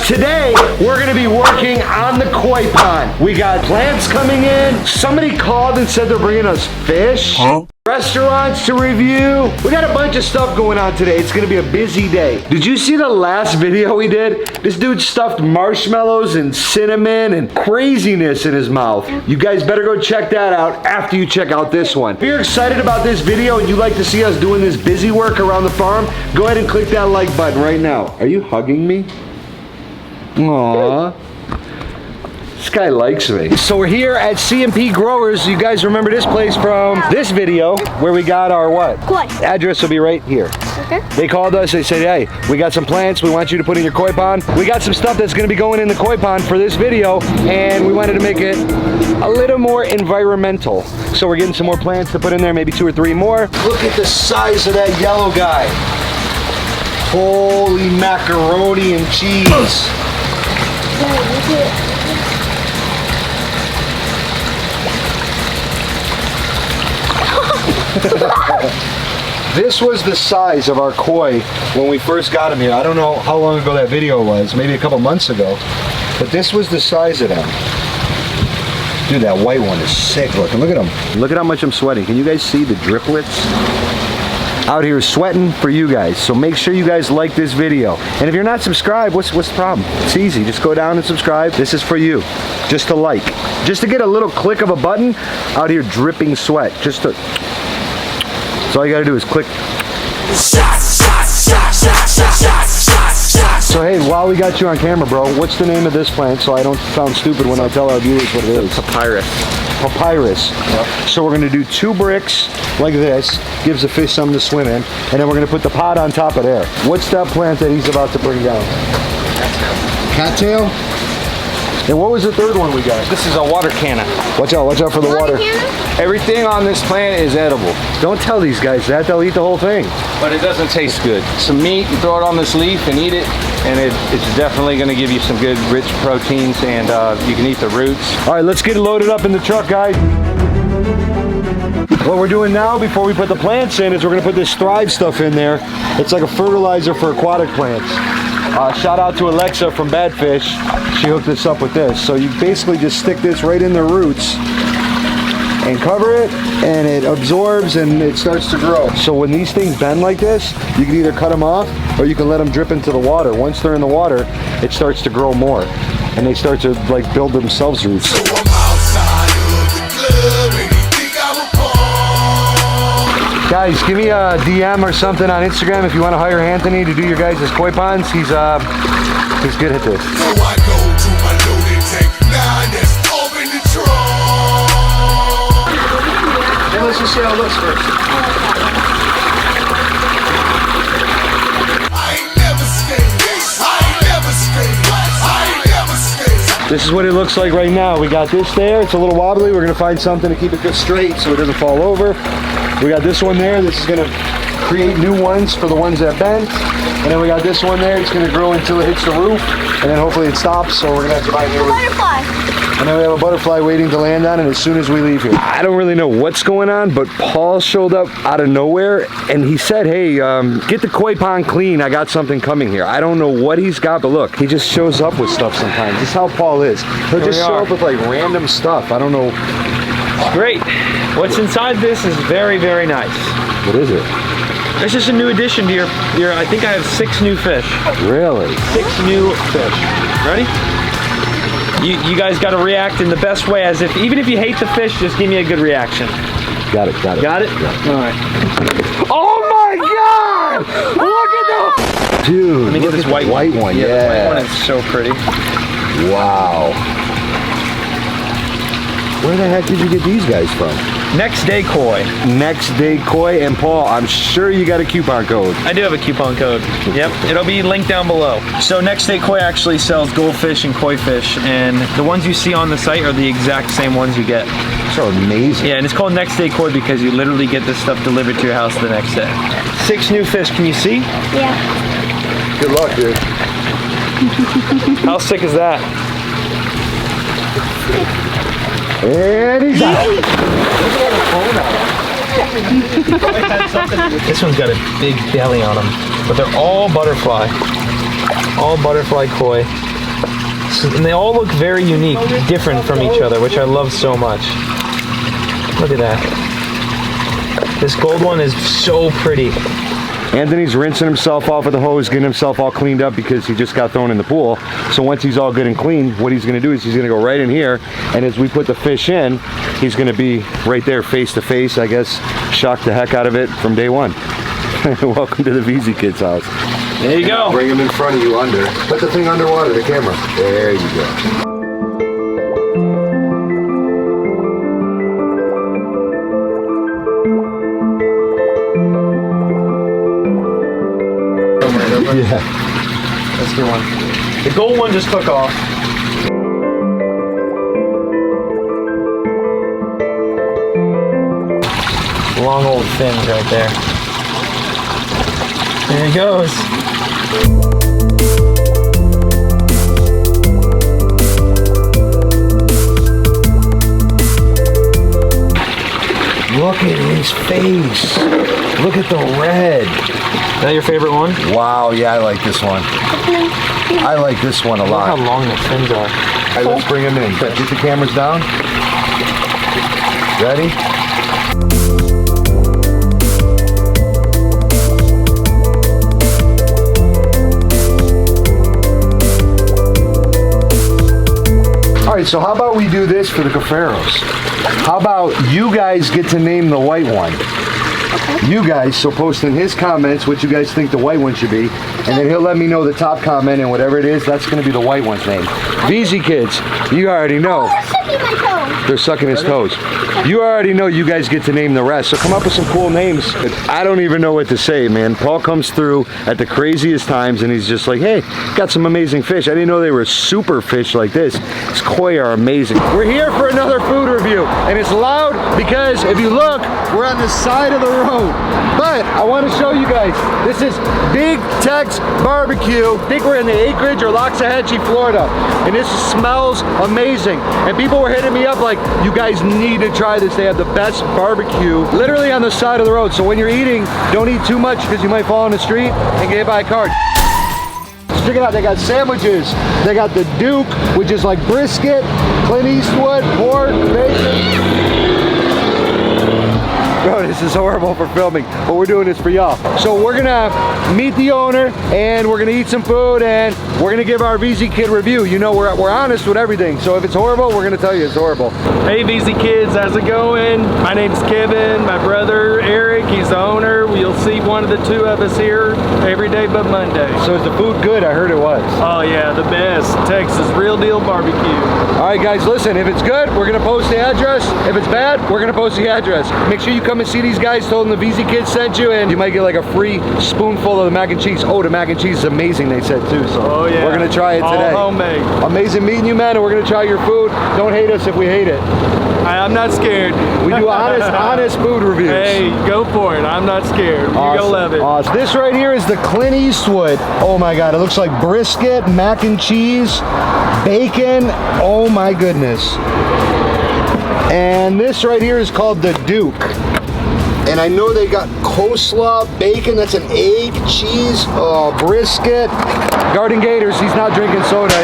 Today, we're gonna be working on the koi pond. We got plants coming in. Somebody called and said they're bringing us fish. Huh? Restaurants to review. We got a bunch of stuff going on today. It's gonna be a busy day. Did you see the last video we did? This dude stuffed marshmallows and cinnamon and craziness in his mouth. You guys better go check that out after you check out this one. If you're excited about this video and you like to see us doing this busy work around the farm, go ahead and click that like button right now. Are you hugging me? Aww. This guy likes me. So we're here at C&P Growers. You guys remember this place from this video where we got our what? Koi. Address will be right here. Okay. They called us, they said, hey, we got some plants we want you to put in your koi pond. We got some stuff that's gonna be going in the koi pond for this video, and we wanted to make it a little more environmental. So we're getting some more plants to put in there, maybe 2 or 3 more. Look at the size of that yellow guy. Holy macaroni and cheese. This was the size of our koi when we first got him here. I don't know how long ago that video was, maybe a couple months ago, but this was the size of them. Dude, that white one is sick looking. Look at him. Look at how much I'm sweating. Can you guys see the driplets? Out here sweating for you guys, so make sure you guys like this video. And if you're not subscribed, what's the problem? It's easy, just go down and subscribe. This is for you, just to like. Just to get a little click of a button, out here dripping sweat. Just to, so all you gotta do is click. So hey, while we got you on camera, bro, what's the name of this plant so I don't sound stupid when I tell our viewers what it is? Papyrus. Papyrus. Yep. So we're gonna do 2 bricks like this, gives the fish something to swim in, and then we're gonna put the pot on top of there. What's that plant that he's about to bring down? Cattail. And what was the third one we got? This is a water canna. Watch out for the water. Everything on this plant is edible. Don't tell these guys that, they'll eat the whole thing. But it doesn't taste good. Some meat, you throw it on this leaf and eat it, and it's definitely gonna give you some good rich proteins, and you can eat the roots. All right, let's get it loaded up in the truck, guys. What we're doing now before we put the plants in is we're gonna put this Thrive stuff in there. It's like a fertilizer for aquatic plants. Shout out to Alexa from Badfish. She hooked us up with this. So you basically just stick this right in the roots and cover it, and it absorbs and it starts to grow. So when these things bend like this, you can either cut them off or you can let them drip into the water. Once they're in the water, it starts to grow more, and they start to like build themselves roots. So I'm outside of the club and you think I'm a pawn. Guys, give me a DM or something on Instagram if you want to hire Anthony to do your guys' koi ponds. He's good at this. So I go to my loaded tank, now that's open the trunk. And let's just see how it looks first. I ain't never scared. I ain't never scared. I ain't never scared. This is what it looks like right now. We got this there. It's a little wobbly. We're going to find something to keep it good straight so it doesn't fall over. We got this one there. This is going to create new ones for the ones that bent. And then we got this one there. It's going to grow until it hits the roof. And then hopefully it stops, so we're going to have to buy a new roof. Butterfly. And then we have a butterfly waiting to land on it as soon as we leave here. I don't really know what's going on, but Paul showed up out of nowhere and he said, hey, get the koi pond clean. I got something coming here. I don't know what he's got, but look, he just shows up with stuff sometimes. This is how Paul is. He'll just show up with like random stuff. I don't know. It's great. What's inside this is very, very nice. What is it? It's just a new addition to your I think I have 6 new fish. Really? 6 new fish. Ready? You guys got to react in the best way, as if, even if you hate the fish, just give me a good reaction. Got it. Got it? Yeah. All right. Oh my God! Look at that! Dude, let me get this white one. Yeah. The white one is so pretty. Wow. Where the heck did you get these guys from? Next Day Koi. Next Day Koi. And Paul, I'm sure you got a coupon code. I do have a coupon code. Yep, it'll be linked down below. So Next Day Koi actually sells goldfish and koi fish, and the ones you see on the site are the exact same ones you get. So amazing. Yeah, and it's called Next Day Koi because you literally get this stuff delivered to your house the next day. 6 new fish, can you see? Yeah. Good luck, dude. How sick is that? And he's out. This one's got a big belly on them, but they're all butterfly koi. And they all look very unique, different from each other, which I love so much. Look at that. This gold one is so pretty. Anthony's rinsing himself off with the hose, getting himself all cleaned up because he just got thrown in the pool. So once he's all good and clean, what he's gonna do is he's gonna go right in here, and as we put the fish in, he's gonna be right there face to face, I guess, shock the heck out of it from day one. Welcome to the Veezy Kids house. There you go. Bring him in front of you under. Put the thing underwater, the camera. There you go. Yeah. That's the one. The gold one just took off. Long old fins right there. There he goes. Look at his face. Look at the red. Is that your favorite one? Wow, yeah, I like this one. I like this one a Look how lot. long the fins are. All right, let's bring him in. Get the cameras down. Ready? All right, so how about we do this for the Cuffaros? How about you guys get to name the white one? You guys, so post in his comments what you guys think the white one should be, and then he'll let me know the top comment, and whatever it is, that's going to be the white one's name. Veezy Kids, you already know. They're sucking his toes. You already know you guys get to name the rest, so come up with some cool names. I don't even know what to say, man. Paul comes through at the craziest times, and he's just like, hey, got some amazing fish. I didn't know they were super fish like this. These koi are amazing. We're here for another food review, and it's loud because if you look, we're on the side of the road. But I want to show you guys, this is Big Tex Barbecue. I think we're in the acreage or Loxahatchee, Florida, and this smells amazing. And people were hitting me up like, you guys need to try this. They have the best barbecue literally on the side of the road. So when you're eating, don't eat too much because you might fall in the street and get hit by a car. Check it out, they got sandwiches. They got the Duke, which is like brisket, Clint Eastwood, pork, bacon. Bro, this is horrible for filming, but we're doing this for y'all. So we're gonna meet the owner, and we're gonna eat some food, and we're gonna give our Veezy Kid review. You know, we're honest with everything. So if it's horrible, we're gonna tell you it's horrible. Hey Veezy Kids, how's it going? My name's Kevin, my brother Eric, he's the owner. You'll see one of the two of us here every day but Monday. So is the food good? I heard it was. Oh yeah, the best. Texas real deal barbecue. All right guys, listen, if it's good, we're gonna post the address. If it's bad, we're gonna post the address. Make sure you come and see these guys. Told them the Veezy Kids sent you, and you might get like a free spoonful of the mac and cheese. Oh, the mac and cheese is amazing, they said too. So Oh yeah, we're gonna try it today. All homemade. Amazing meeting you, man, and we're gonna try your food. Don't hate us if we hate it. I'm not scared. We do honest food reviews. Hey, go for it. I'm not scared. You're gonna love it. Awesome. This right here is the Clint Eastwood. Oh my God, it looks like brisket, mac and cheese, bacon. Oh my goodness. And this right here is called the Duke. And I know they got coleslaw, bacon, that's an egg, cheese, brisket. Garden Gators, he's not drinking soda.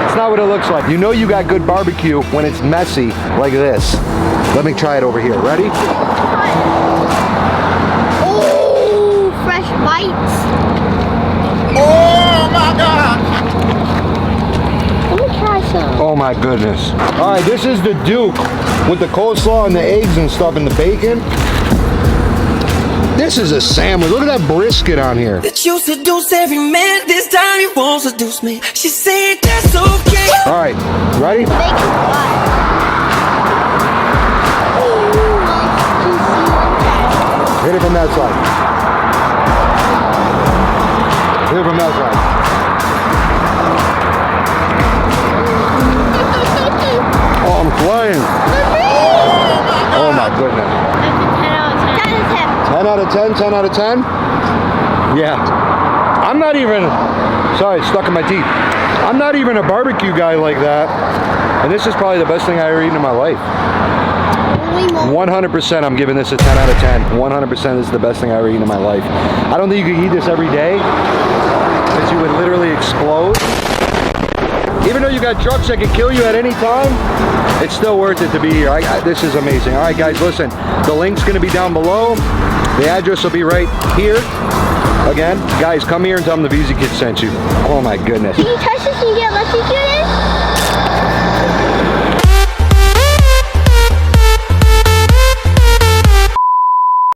It's not what it looks like. You know you got good barbecue when it's messy like this. Let me try it over here. Ready? Oh, fresh bites. Oh my God! Let me try some. Oh my goodness. All right, this is the Duke with the coleslaw and the eggs and stuff and the bacon. This is a sandwich. Look at that brisket on here. That you seduce every man, this time you won't seduce me. She said that's okay. All right, ready? Bacon butt. Hit it from that side. Hit it from that side. Oh, I'm flying. Oh my goodness. That's a 10 out of 10. 10 out of 10, 10 out of 10? Yeah. I'm not even, sorry, it's stuck in my teeth. I'm not even a barbecue guy like that. And this is probably the best thing I've ever eaten in my life. 100% I'm giving this a 10 out of 10. 100% this is the best thing I've ever eaten in my life. I don't think you could eat this every day because you would literally explode. Even though you got trucks that can kill you at any time, it's still worth it to be here. This is amazing. All right, guys, listen. The link's going to be down below. The address will be right here. Again, guys, come here and tell them the VeezyKids sent you. Oh my goodness. Can you touch this and get electrocuted?